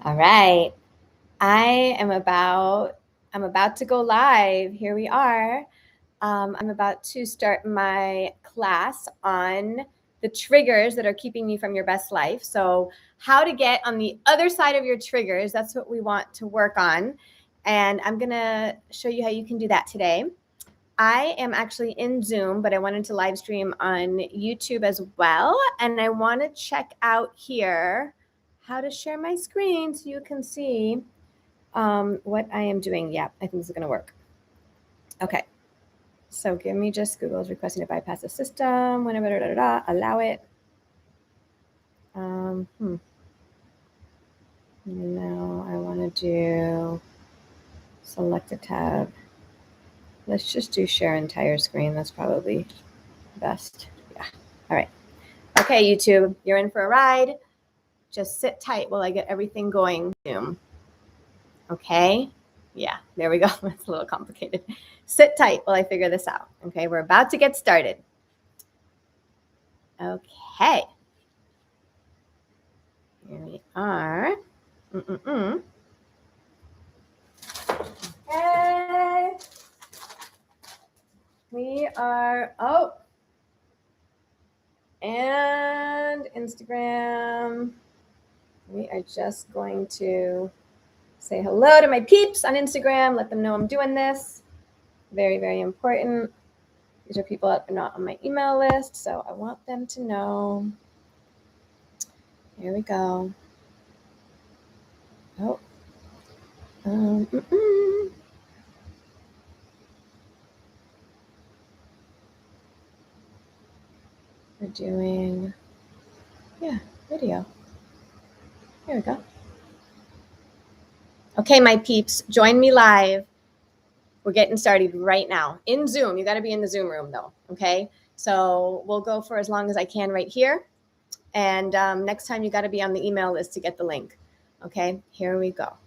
All right. I'm about to go live. Here we are. I'm about to start my class on the triggers that are keeping you from your best life. So, how to get on the other side of your triggers, that's what we want to work on. And I'm going to show you how you can do that today. I am actually in Zoom, but I wanted to live stream on YouTube as well. And I want to check out here how to share my screen so you can see what I am doing. Yeah, I think this is going to work. Okay. So give me just Google's requesting to bypass the system. Whenever, allow it. Now I want to do select a tab. Let's just do share entire screen. That's probably best. Yeah. All right. Okay, YouTube, you're in for a ride. Just sit tight while I get everything going. Zoom. Okay. Yeah, there we go. It's a little complicated. Sit tight while I figure this out. Okay, we're about to get started. Okay. Here we are. Hey. We are, and Instagram. We are just going to say hello to my peeps on Instagram. Let them know I'm doing this. Very, very important. These are people that are not on my email list, so I want them to know. Here we go. Oh. We're doing, video. Here we go. Okay, my peeps, join me live. We're getting started right now in Zoom. You got to be in the Zoom room though, okay? So we'll go for as long as I can right here. And next time you got to be on the email list to get the link. Okay, here we go.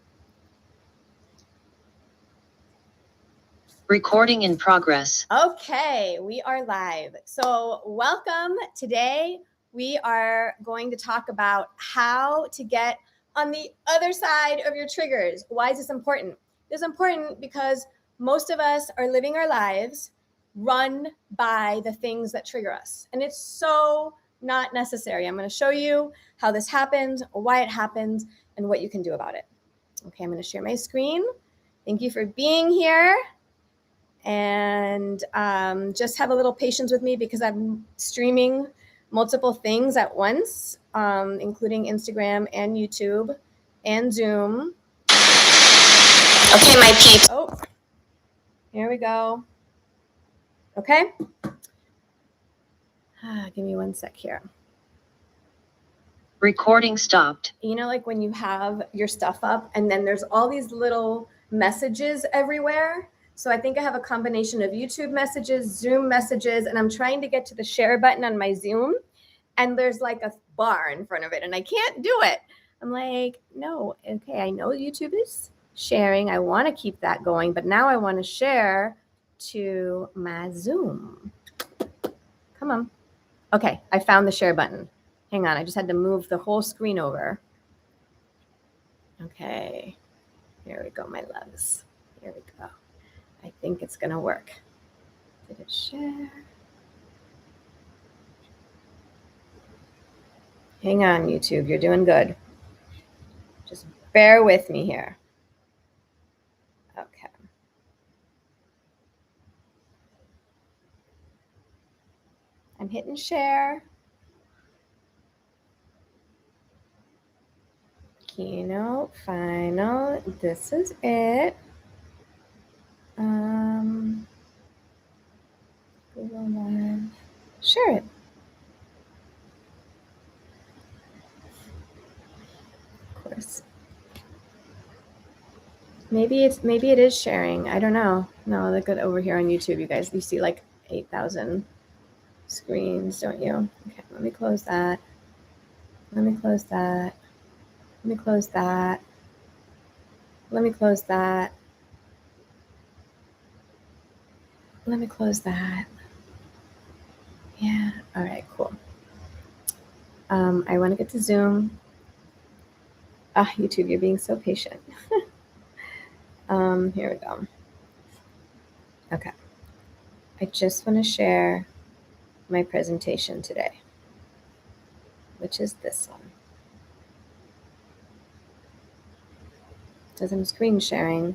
Recording in progress. Okay, we are live. So welcome. Today we are going to talk about how to get on the other side of your triggers. Why is this important? This is important because most of us are living our lives run by the things that trigger us. And it's so not necessary. I'm going to show you how this happens, why it happens, and what you can do about it. Okay, I'm going to share my screen. Thank you for being here. And just have a little patience with me because I'm streaming multiple things at once, including Instagram and YouTube and Zoom. Okay, my peeps. Oh, here we go. Okay. Give me one sec here. Recording stopped. You know, like when you have your stuff up and then there's all these little messages everywhere. So I think I have a combination of YouTube messages, Zoom messages, and I'm trying to get to the share button on my Zoom. And there's like a bar in front of it and I can't do it. I'm like, no, okay, I know YouTube is sharing. I want to keep that going, but now I want to share to my Zoom. Come on. Okay, I found the share button. Hang on, I just had to move the whole screen over. Okay, here we go, my loves. Here we go. I think it's gonna work. Did it share? Hang on, YouTube, you're doing good. Just bear with me here. Okay. I'm hitting share. Keynote, final, this is it. Google Live, share it. Of course. Maybe it is sharing. I don't know. No, look at over here on YouTube, you guys. You see like 8,000 screens, don't you? Okay, let me close that. Let me close that. Let me close that. Let me close that. Let me close that. Yeah. All right, cool. I want to get to Zoom. YouTube, you're being so patient. Here we go. Okay. I just want to share my presentation today, which is this one. As I'm screen sharing.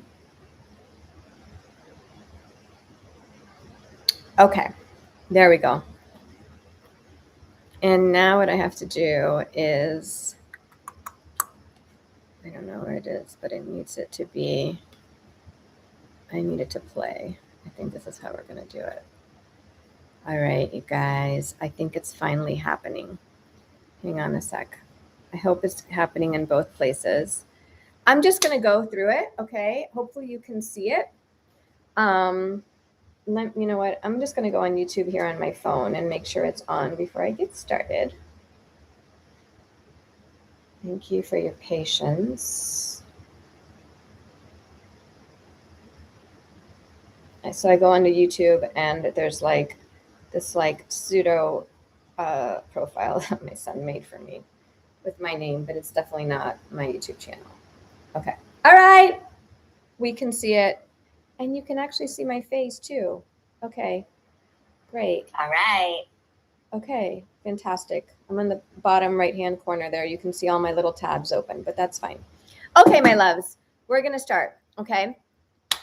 Okay, there we go. And now what I have to do is, I don't know where it is, but it needs it to be, I need it to play. I think this is how we're going to do it. All right, you guys, I think it's finally happening. Hang on a sec. I hope it's happening in both places. I'm just going to go through it, okay? Hopefully you can see it. You know what? I'm just going to go on YouTube here on my phone and make sure it's on before I get started. Thank you for your patience. So I go onto YouTube and there's like this pseudo profile that my son made for me with my name, but it's definitely not my YouTube channel. Okay. All right. We can see it. And you can actually see my face too. Okay. Great. All right. Okay. Fantastic. I'm in the bottom right-hand corner there. You can see all my little tabs open, but that's fine. Okay, my loves, we're going to start. Okay.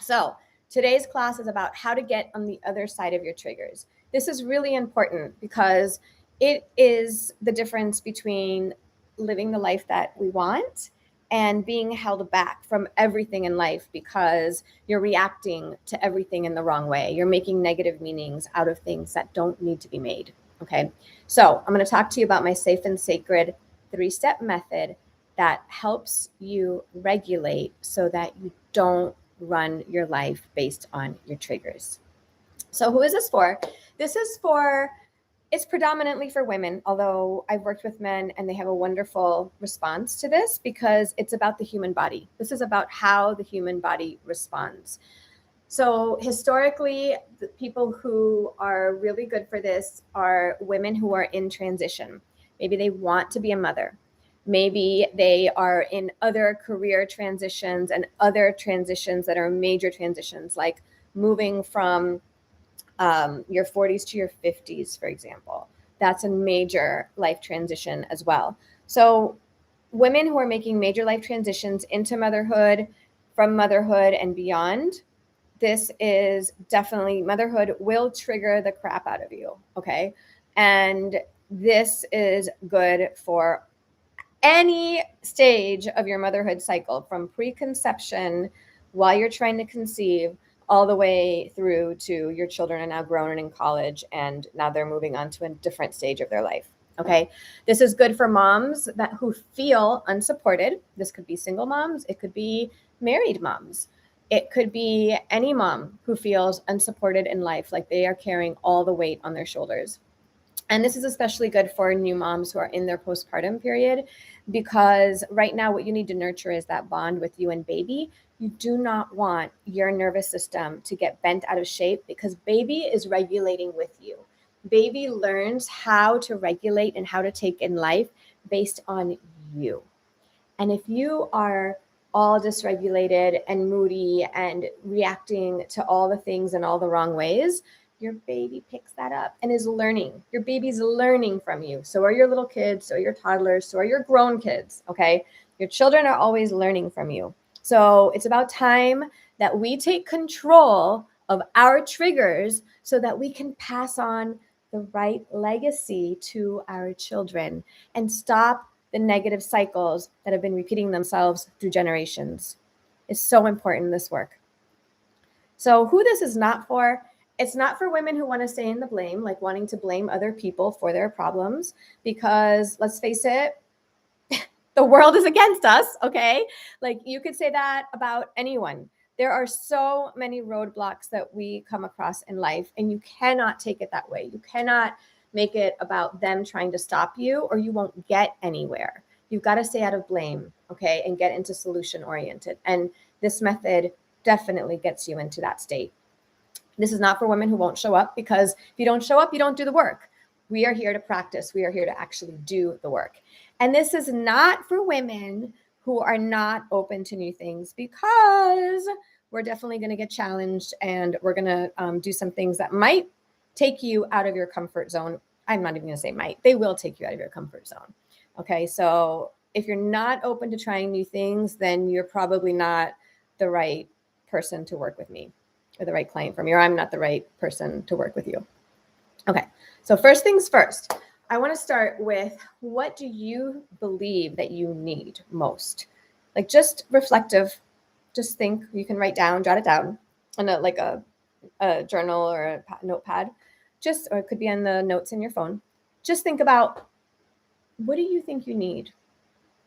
So today's class is about how to get on the other side of your triggers. This is really important because it is the difference between living the life that we want and being held back from everything in life because you're reacting to everything in the wrong way. You're making negative meanings out of things that don't need to be made. Okay. So I'm going to talk to you about my safe and sacred 3-step method that helps you regulate so that you don't run your life based on your triggers. So who is this for? This is it's predominantly for women, although I've worked with men and they have a wonderful response to this because it's about the human body. This is about how the human body responds. So historically, the people who are really good for this are women who are in transition. Maybe they want to be a mother. Maybe they are in other career transitions and other transitions that are major transitions, like moving from your 40s to your 50s, for example. That's a major life transition as well. So women who are making major life transitions into motherhood, from motherhood and beyond, this is definitely, motherhood will trigger the crap out of you, okay? And this is good for any stage of your motherhood cycle, from preconception while you're trying to conceive all the way through to your children are now grown and in college and now they're moving on to a different stage of their life. Okay. This is good for moms who feel unsupported. This could be single moms. It could be married moms. It could be any mom who feels unsupported in life, like they are carrying all the weight on their shoulders. And this is especially good for new moms who are in their postpartum period, because right now what you need to nurture is that bond with you and baby. You do not want your nervous system to get bent out of shape because baby is regulating with you. Baby learns how to regulate and how to take in life based on you. And if you are all dysregulated and moody and reacting to all the things in all the wrong ways, your baby picks that up and is learning. Your baby's learning from you. So are your little kids, so are your toddlers, so are your grown kids, okay? Your children are always learning from you. So it's about time that we take control of our triggers so that we can pass on the right legacy to our children and stop the negative cycles that have been repeating themselves through generations. It's so important, this work. So who this is not for, it's not for women who want to stay in the blame, like wanting to blame other people for their problems, because let's face it, the world is against us, okay? Like you could say that about anyone. There are so many roadblocks that we come across in life, and you cannot take it that way. You cannot make it about them trying to stop you, or you won't get anywhere. You've got to stay out of blame, okay, and get into solution oriented. And this method definitely gets you into that state. This is not for women who won't show up, because if you don't show up, you don't do the work. We are here to practice. We are here to actually do the work. And this is not for women who are not open to new things, because we're definitely going to get challenged, and we're going to do some things that might take you out of your comfort zone. I'm not even going to say might. They will take you out of your comfort zone. Okay, so if you're not open to trying new things, then you're probably not the right person to work with me, or the right client for me, or I'm not the right person to work with you. Okay, so first things first, I want to start with, what do you believe that you need most? Like, just reflective, just think. You can write down, jot it down on a journal or a notepad, or it could be on the notes in your phone. Just think about, what do you think you need?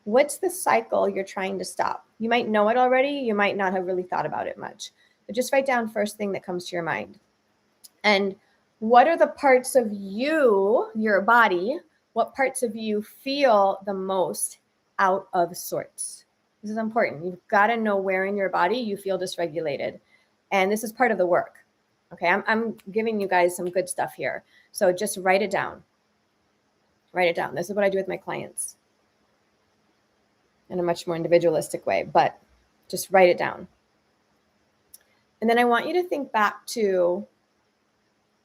What's the cycle you're trying to stop? You might know it already. You might not have really thought about it much, but just write down first thing that comes to your mind. And what are the parts of you, your body, what parts of you feel the most out of sorts? This is important. You've got to know where in your body you feel dysregulated. And this is part of the work. Okay, I'm giving you guys some good stuff here. So just write it down. Write it down. This is what I do with my clients in a much more individualistic way, but just write it down. And then I want you to think back to,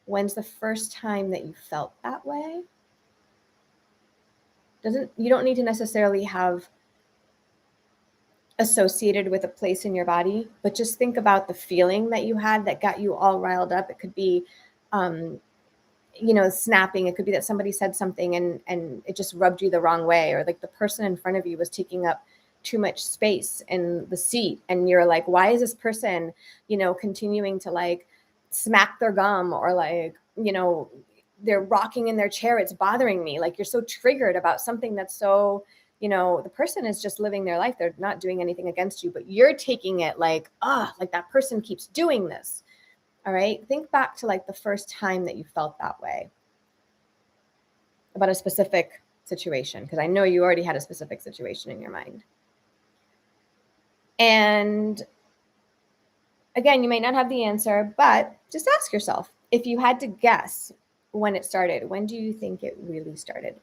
when's the first time that you felt that way? You don't need to necessarily have associated with a place in your body, but just think about the feeling that you had that got you all riled up. It could be, snapping. It could be that somebody said something and it just rubbed you the wrong way, or like the person in front of you was taking up too much space in the seat, and you're like, why is this person, continuing to like smack their gum, or like, they're rocking in their chair, it's bothering me. Like, you're so triggered about something that's so, the person is just living their life. They're not doing anything against you, but you're taking it like, like that person keeps doing this. All right. Think back to like the first time that you felt that way about a specific situation, because I know you already had a specific situation in your mind. And again, you might not have the answer, but just ask yourself, if you had to guess when it started, when do you think it really started?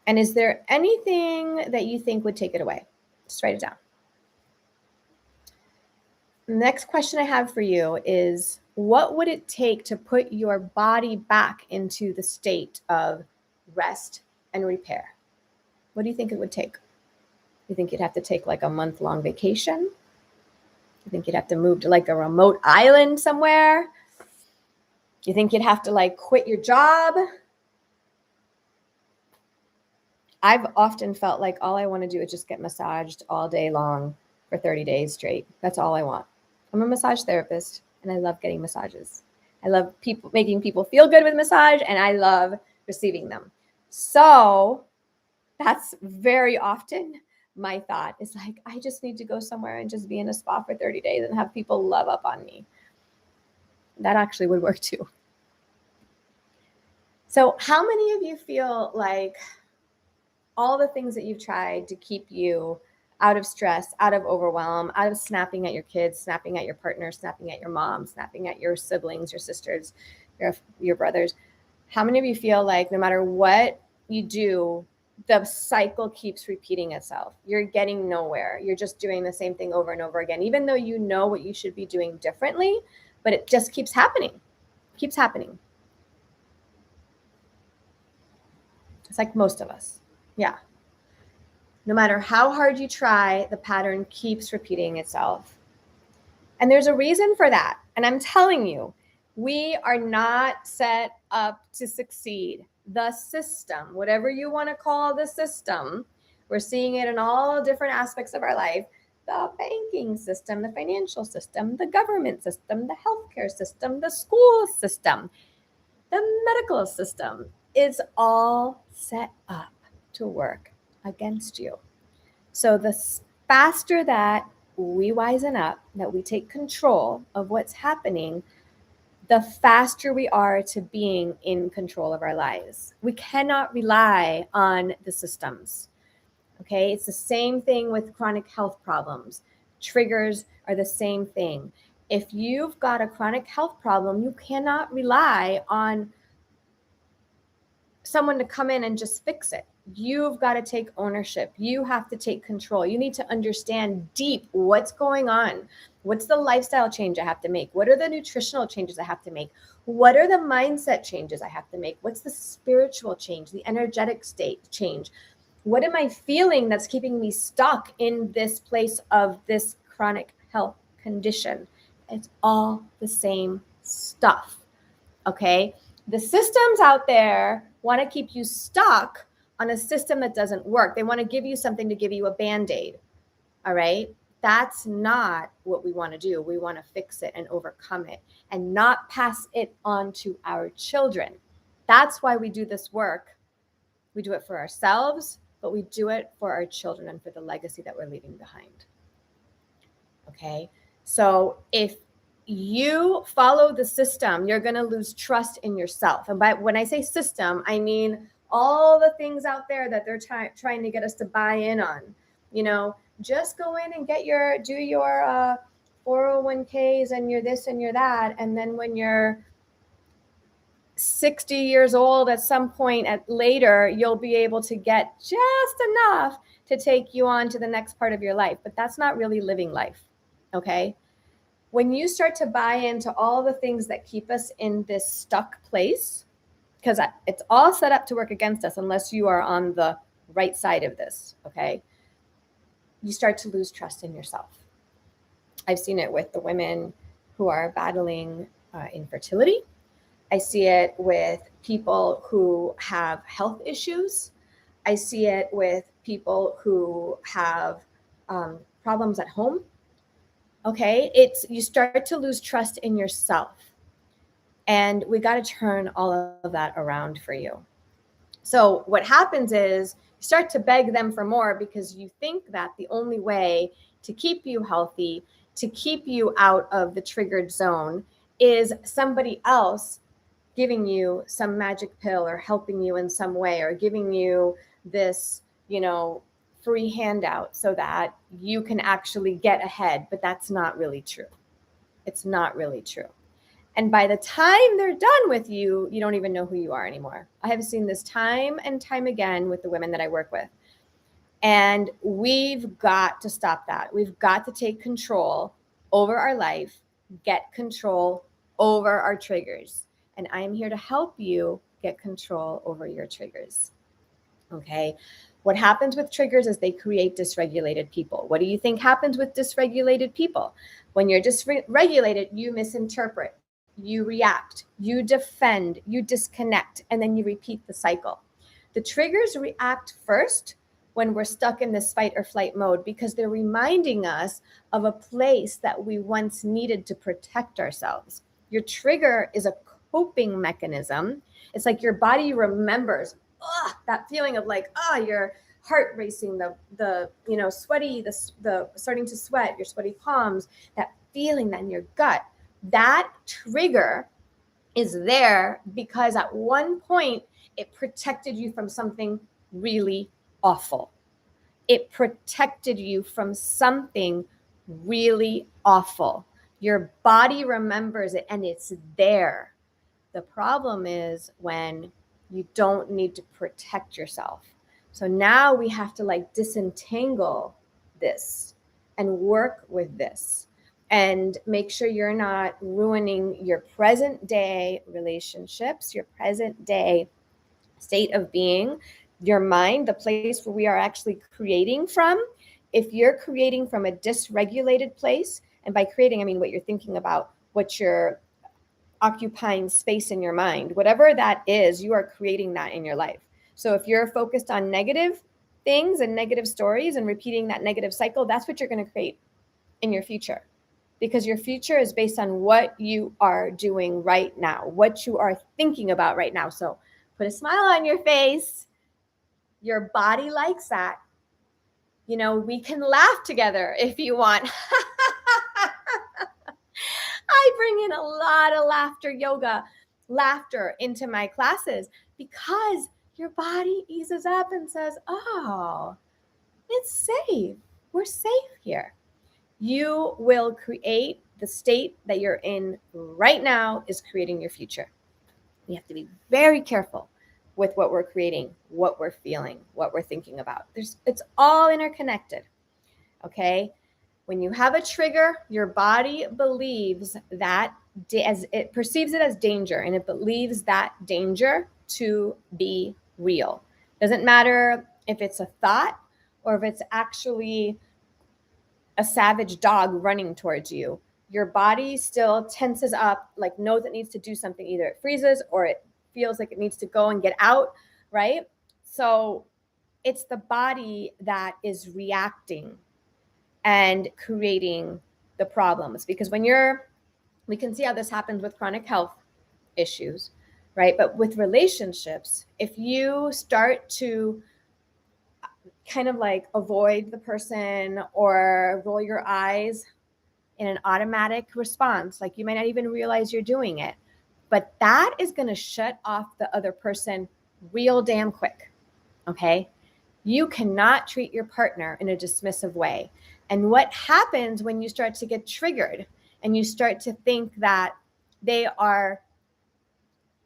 And is there anything that you think would take it away? Just write it down. The next question I have for you is, what would it take to put your body back into the state of rest and repair? What do you think it would take? You think you'd have to take like a month-long vacation? You think you'd have to move to like a remote island somewhere? You think you'd have to like quit your job? I've often felt like all I want to do is just get massaged all day long for 30 days straight. That's all I want. I'm a massage therapist, and I love getting massages. I love making people feel good with massage, and I love receiving them. So that's very often my thought, is like, I just need to go somewhere and just be in a spa for 30 days and have people love up on me. That actually would work too. So how many of you feel like all the things that you've tried to keep you out of stress, out of overwhelm, out of snapping at your kids, snapping at your partner, snapping at your mom, snapping at your siblings, your sisters, your brothers, how many of you feel like no matter what you do, the cycle keeps repeating itself? You're getting nowhere. You're just doing the same thing over and over again, even though you know what you should be doing differently, but it just keeps happening. It keeps happening. It's like most of us. Yeah. No matter how hard you try, the pattern keeps repeating itself. And there's a reason for that. And I'm telling you, we are not set up to succeed. The system, whatever you want to call the system, we're seeing it in all different aspects of our life. The banking system, the financial system, the government system, the healthcare system, the school system, the medical system is all set up to work against you. So the faster that we wisen up, that we take control of what's happening, the faster we are to being in control of our lives. We cannot rely on the systems. Okay, it's the same thing with chronic health problems. Triggers are the same thing. If you've got a chronic health problem, you cannot rely on someone to come in and just fix it. You've got to take ownership. You have to take control. You need to understand deep what's going on. What's the lifestyle change I have to make? What are the nutritional changes I have to make? What are the mindset changes I have to make? What's the spiritual change, the energetic state change? What am I feeling that's keeping me stuck in this place of this chronic health condition? It's all the same stuff. Okay. The systems out there want to keep you stuck on a system that doesn't work. They want to give you something to give you a band-aid. All right. That's not what we want to do. We want to fix it and overcome it and not pass it on to our children. That's why we do this work. We do it for ourselves, but we do it for our children and for the legacy that we're leaving behind. Okay. So if you follow the system, you're going to lose trust in yourself. And when I say system, I mean all the things out there that they're trying to get us to buy in on. Just go in and do your 401ks and your this and your that. And then when you're 60 years old, at some point later, you'll be able to get just enough to take you on to the next part of your life. But that's not really living life. Okay. When you start to buy into all the things that keep us in this stuck place, because it's all set up to work against us unless you are on the right side of this, okay, you start to lose trust in yourself. I've seen it with the women who are battling infertility. I see it with people who have health issues. I see it with people who have problems at home. Okay, you start to lose trust in yourself. And we got to turn all of that around for you. So what happens is you start to beg them for more because you think that the only way to keep you healthy, to keep you out of the triggered zone, is somebody else giving you some magic pill or helping you in some way or giving you this, free handout so that you can actually get ahead. But that's not really true. It's not really true. And by the time they're done with you, you don't even know who you are anymore. I have seen this time and time again with the women that I work with. And we've got to stop that. We've got to take control over our life, get control over our triggers. And I am here to help you get control over your triggers. Okay. What happens with triggers is they create dysregulated people. What do you think happens with dysregulated people? When you're dysregulated, you misinterpret, you react, you defend, you disconnect, and then you repeat the cycle. The triggers react first when we're stuck in this fight or flight mode because they're reminding us of a place that we once needed to protect ourselves. Your trigger is a coping mechanism. It's like your body remembers that feeling of your heart racing, the sweaty, the starting to sweat, your sweaty palms, that feeling that in your gut. That trigger is there because at one point it protected you from something really awful. It protected you from something really awful. Your body remembers it and it's there. The problem is when you don't need to protect yourself. So now we have to disentangle this and work with this and make sure you're not ruining your present day relationships, your present day state of being, your mind, the place where we are actually creating from. If you're creating from a dysregulated place, and by creating, I mean what you're thinking about, what you're occupying space in your mind, whatever that is, you are creating that in your life. So if you're focused on negative things and negative stories and repeating that negative cycle, that's what you're going to create in your future, because your future is based on what you are doing right now, what you are thinking about right now. So put a smile on your face. Your body likes that. We can laugh together if you want. I bring in a lot of laughter into my classes because your body eases up and says, oh, it's safe. We're safe here. You will create the state that you're in right now is creating your future. We have to be very careful with what we're creating, what we're feeling, what we're thinking about. It's all interconnected. Okay? When you have a trigger, your body believes that as it perceives it as danger, and it believes that danger to be real. Doesn't matter if it's a thought or if it's actually a savage dog running towards you. Your body still tenses up, like knows it needs to do something. Either it freezes or it feels like it needs to go and get out, right? So it's the body that is reacting and creating the problems. Because we can see how this happens with chronic health issues, right? But with relationships, if you start to kind of like avoid the person or roll your eyes in an automatic response, like you might not even realize you're doing it, but that is going to shut off the other person real damn quick. Okay? You cannot treat your partner in a dismissive way. And what happens when you start to get triggered and you start to think that they are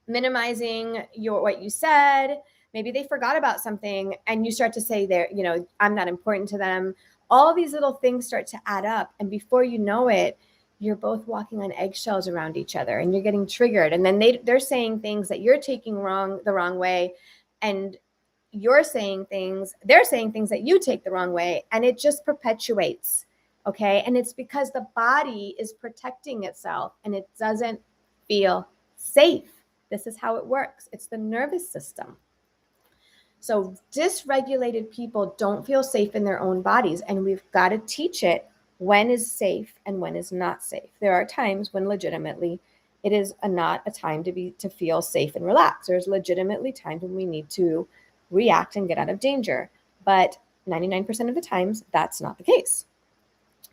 minimizing what you said, maybe they forgot about something, and you start to say I'm not important to them. All these little things start to add up, and before you know it, you're both walking on eggshells around each other, and you're getting triggered. And then they're saying things that you're taking the wrong way, and they're saying things that you take the wrong way, and it just perpetuates. Okay? And it's because the body is protecting itself and it doesn't feel safe. This is how it works. It's the nervous system. So dysregulated people don't feel safe in their own bodies, and we've got to teach it when is safe and when is not safe. There are times when legitimately it is not a time to feel safe and relaxed. There's legitimately times when we need to react and get out of danger, but 99% of the times that's not the case.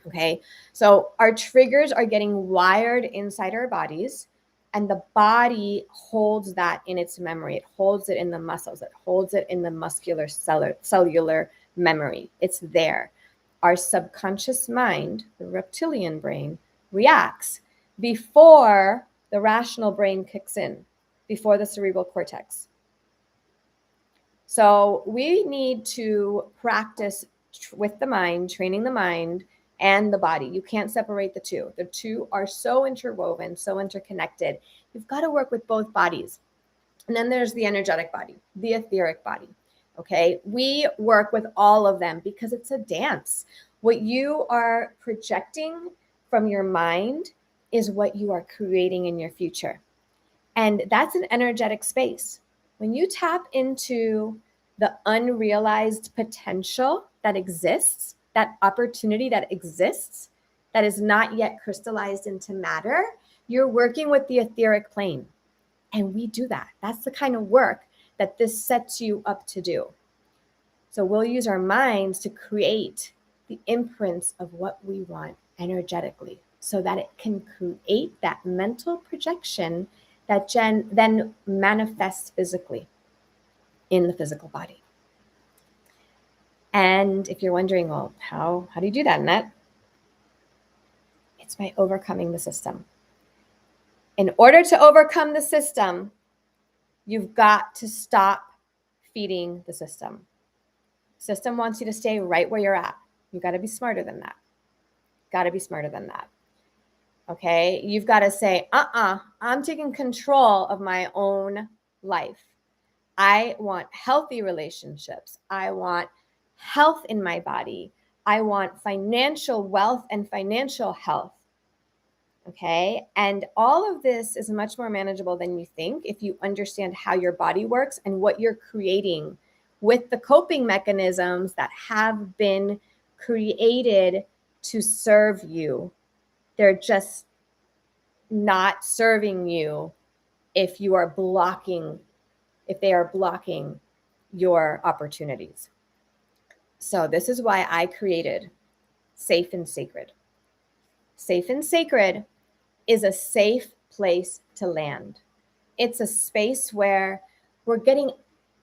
Okay, so our triggers are getting wired inside our bodies, and the body holds that in its memory. It holds it in the muscles. It holds it in the muscular cellular memory. It's there. Our subconscious mind, the reptilian brain, reacts before the rational brain kicks in, before the cerebral cortex. So we need to practice with the mind, training the mind and the body. You can't separate the two. The two are so interwoven, so interconnected. You've got to work with both bodies. And then there's the energetic body, the etheric body. Okay, we work with all of them because it's a dance. What you are projecting from your mind is what you are creating in your future. And that's an energetic space. When you tap into the unrealized potential that exists, that opportunity that exists, that is not yet crystallized into matter, you're working with the etheric plane. And we do that. That's the kind of work that this sets you up to do. So we'll use our minds to create the imprints of what we want energetically so that it can create that mental projection that then manifests physically in the physical body. And if you're wondering, well, how do you do that, Annette? It's by overcoming the system. In order to overcome the system, you've got to stop feeding the system. System wants you to stay right where you're at. You've got to be smarter than that. Okay? You've got to say, I'm taking control of my own life. I want healthy relationships. I want health in my body. I want financial wealth and financial health. Okay. And all of this is much more manageable than you think if you understand how your body works and what you're creating with the coping mechanisms that have been created to serve you. They're just not serving you if they are blocking your opportunities. So this is why I created Safe and Sacred. Safe and Sacred is a safe place to land. It's a space where we're getting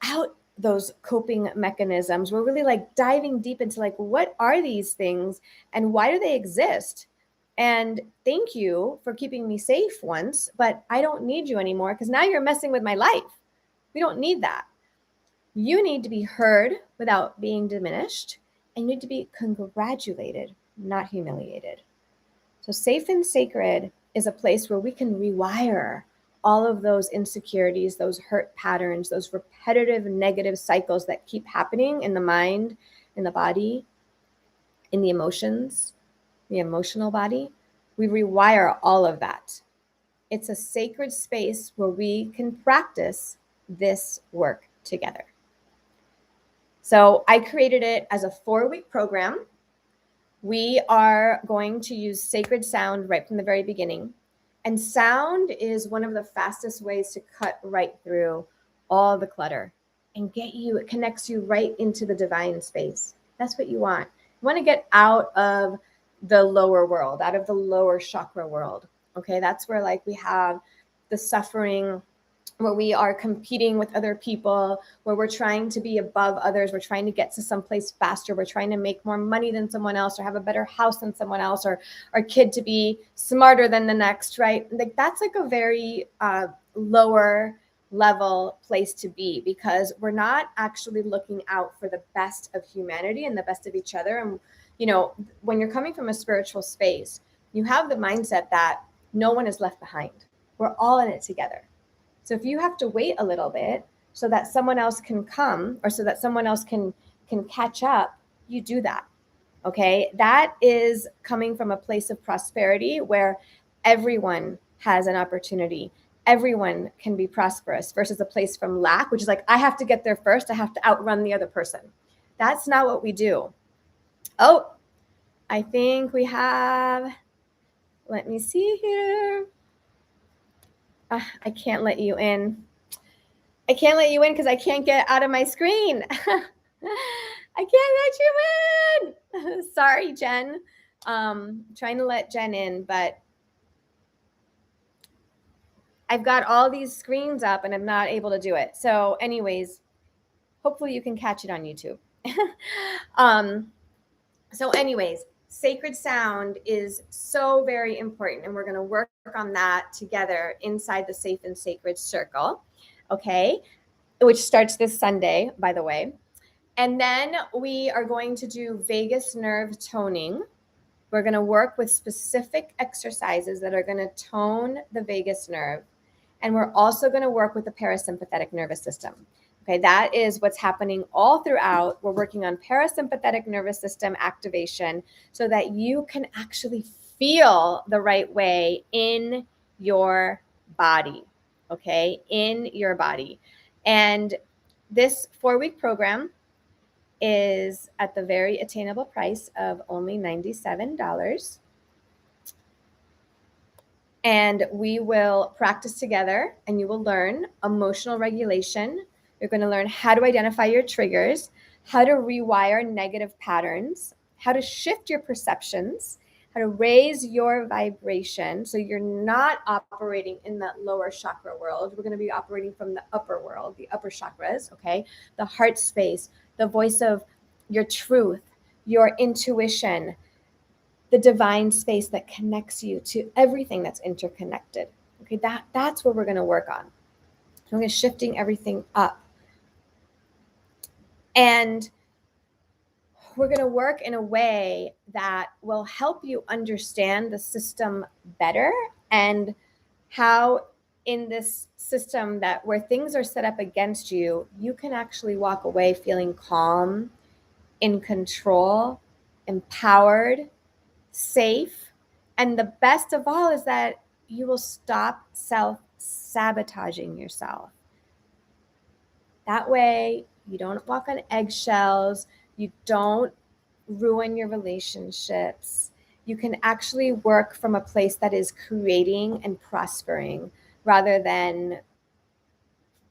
out those coping mechanisms. We're really like diving deep into like, what are these things and why do they exist? And thank you for keeping me safe once, but I don't need you anymore because now you're messing with my life. We don't need that. You need to be heard without being diminished, and you need to be congratulated, not humiliated. So safe and sacred is a place where we can rewire all of those insecurities, those hurt patterns, those repetitive negative cycles that keep happening in the mind, in the body, in the emotions, the emotional body. We rewire all of that. It's a sacred space where we can practice this work together. So I created it as a 4-week program. We are going to use sacred sound right from the very beginning. And sound is one of the fastest ways to cut right through all the clutter and it connects you right into the divine space. That's what you want. You want to get out of the lower world, out of the lower chakra world. Okay, that's where like we have the suffering, where we are competing with other people, where we're trying to be above others, we're trying to get to someplace faster, we're trying to make more money than someone else, or have a better house than someone else, or our kid to be smarter than the next, right? Like that's like a very lower level place to be, because we're not actually looking out for the best of humanity and the best of each other. And you know, when you're coming from a spiritual space, you have the mindset that no one is left behind. We're all in it together. So if you have to wait a little bit so that someone else can come, or so that someone else can catch up, you do that. Okay? That is coming from a place of prosperity where everyone has an opportunity. Everyone can be prosperous, versus a place from lack, which is like, I have to get there first. I have to outrun the other person. That's not what we do. Oh, I think we have, let me see here. I can't let you in. I can't let you in because I can't get out of my screen. I can't let you in. Sorry, Jen. Trying to let Jen in, but I've got all these screens up and I'm not able to do it. So anyways, hopefully you can catch it on YouTube. So anyways, sacred sound is so very important, and we're going to work on that together inside the Safe and Sacred Circle, okay, which starts this Sunday, by the way. And then we are going to do vagus nerve toning. We're going to work with specific exercises that are going to tone the vagus nerve. And we're also going to work with the parasympathetic nervous system. Okay, that is what's happening all throughout. We're working on parasympathetic nervous system activation so that you can actually feel the right way in your body. Okay, in your body. And this 4-week program is at the very attainable price of only $97. And we will practice together, and you will learn emotional regulation. You're going to learn how to identify your triggers, how to rewire negative patterns, how to shift your perceptions, how to raise your vibration so you're not operating in that lower chakra world. We're going to be operating from the upper world, the upper chakras, okay? The heart space, the voice of your truth, your intuition, the divine space that connects you to everything that's interconnected. Okay, that's what we're going to work on. So we're going to shifting everything up. And we're going to work in a way that will help you understand the system better, and how in this system that where things are set up against you, you can actually walk away feeling calm, in control, empowered, safe. And the best of all is that you will stop self-sabotaging yourself. That way, you don't walk on eggshells. You don't ruin your relationships. You can actually work from a place that is creating and prospering, rather than,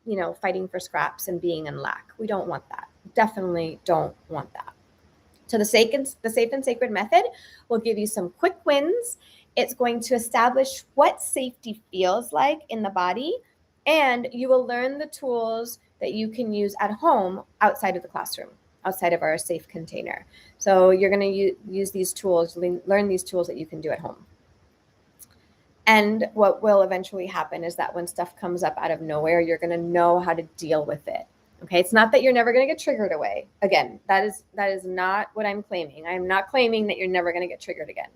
you know, fighting for scraps and being in lack. We don't want that. Definitely don't want that. So the Safe and Sacred method will give you some quick wins. It's going to establish what safety feels like in the body, and you will learn the tools that you can use at home outside of the classroom, outside of our safe container. So you're going to use these tools, learn these tools that you can do at home. And what will eventually happen is that when stuff comes up out of nowhere, you're going to know how to deal with it. Okay. It's not that you're never going to get triggered away. Again, that is not what I'm claiming. I'm not claiming that you're never going to get triggered again.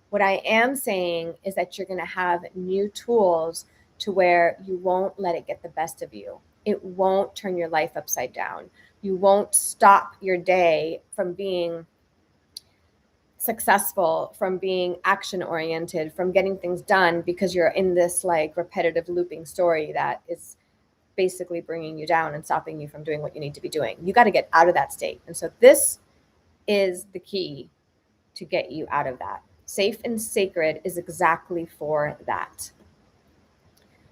What I am saying is that you're going to have new tools to where you won't let it get the best of you. It won't turn your life upside down. You won't stop your day from being successful, from being action oriented, from getting things done, because you're in this like repetitive looping story that is basically bringing you down and stopping you from doing what you need to be doing. You got to get out of that state. And so this is the key to get you out of that. Safe and Sacred is exactly for that.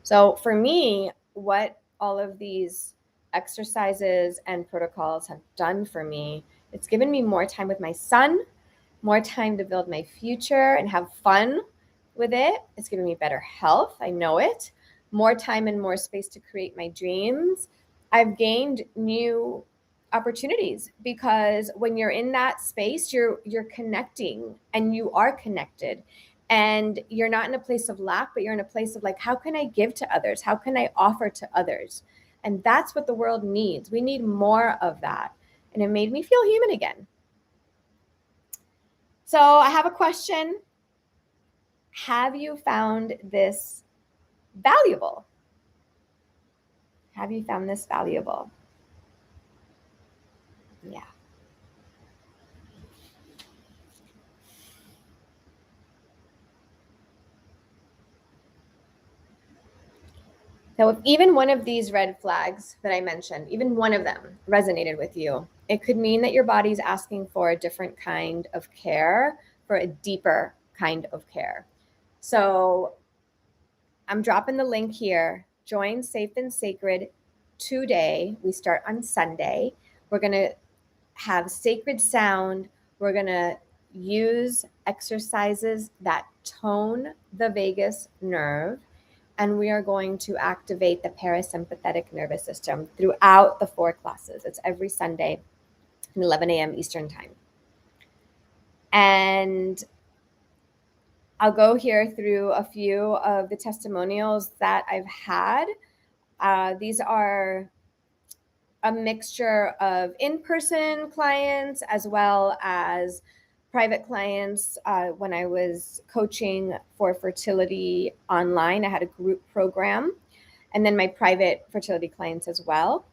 So for me, what all of these exercises and protocols have done for me, it's given me more time with my son, more time to build my future and have fun with it. It's given me better health. I know it. More time and more space to create my dreams. I've gained new opportunities because when you're in that space, you're connecting and you are connected. And you're not in a place of lack, but you're in a place of like, how can I give to others? How can I offer to others? And that's what the world needs. We need more of that. And it made me feel human again. So I have a question. Have you found this valuable? Have you found this valuable? Yeah. Now, if even one of these red flags that I mentioned, even one of them resonated with you, it could mean that your body's asking for a different kind of care, for a deeper kind of care. So I'm dropping the link here. Join Safe and Sacred today. We start on Sunday. We're going to have sacred sound. We're going to use exercises that tone the vagus nerve. And we are going to activate the parasympathetic nervous system throughout the 4 classes. It's every Sunday at 11 a.m. Eastern time. And I'll go here through a few of the testimonials that I've had. These are a mixture of in-person clients as well as private clients. When I was coaching for fertility online, I had a group program, and then my private fertility clients as well.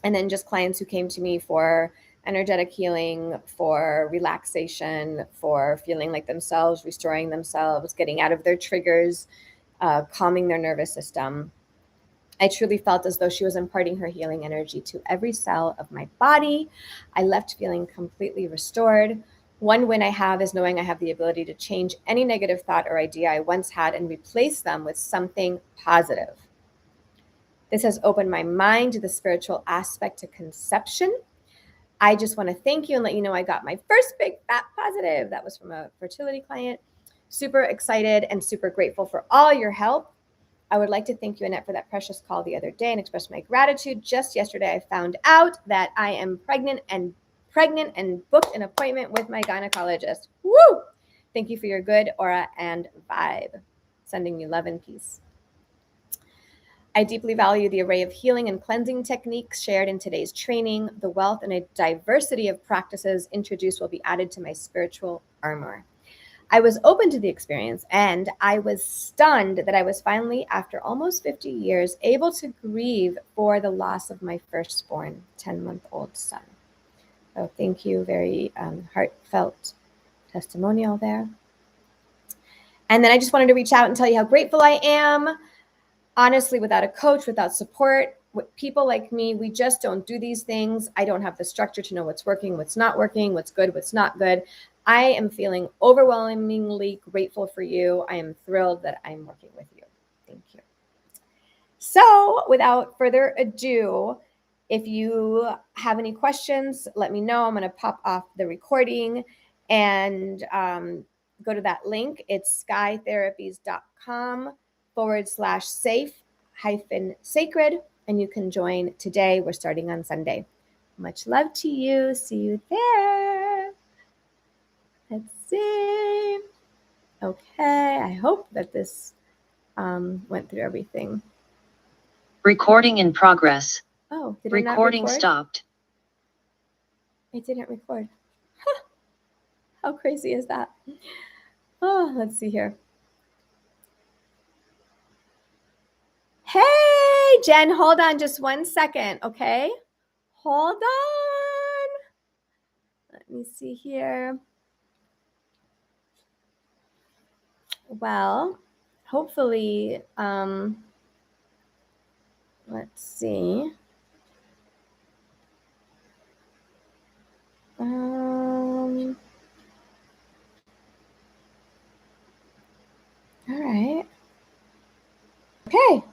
And then just clients who came to me for energetic healing, for relaxation, for feeling like themselves, restoring themselves, getting out of their triggers, calming their nervous system. I truly felt as though she was imparting her healing energy to every cell of my body. I left feeling completely restored. One win I have is knowing I have the ability to change any negative thought or idea I once had and replace them with something positive. This has opened my mind to the spiritual aspect to conception. I just want to thank you and let you know I got my first big fat positive. That was from a fertility client. Super excited and super grateful for all your help. I would like to thank you, Annette, for that precious call the other day and express my gratitude. Just yesterday, I found out that I am pregnant and booked an appointment with my gynecologist. Woo! Thank you for your good aura and vibe. Sending you love and peace. I deeply value the array of healing and cleansing techniques shared in today's training. The wealth and a diversity of practices introduced will be added to my spiritual armor. I was open to the experience, and I was stunned that I was finally, after almost 50 years, able to grieve for the loss of my firstborn 10-month-old son. So thank you. Very heartfelt testimonial there. And then I just wanted to reach out and tell you how grateful I am. Honestly, without a coach, without support, with people like me, we just don't do these things. I don't have the structure to know what's working, what's not working, what's good, what's not good. I am feeling overwhelmingly grateful for you. I am thrilled that I'm working with you. Thank you. So without further ado, if you have any questions, let me know. I'm going to pop off the recording and go to that link. It's skytherapies.com/safe-sacred, and you can join today. We're starting on Sunday. Much love to you. See you there. Let's see. Okay, I hope that this went through everything. Recording in progress. Oh, did it not Recording record? stopped. It didn't record. How crazy is that? Oh, let's see here. Hey, Jen, hold on just 1 second, okay? Hold on. Let me see here. Well, hopefully, let's see. All right. Okay.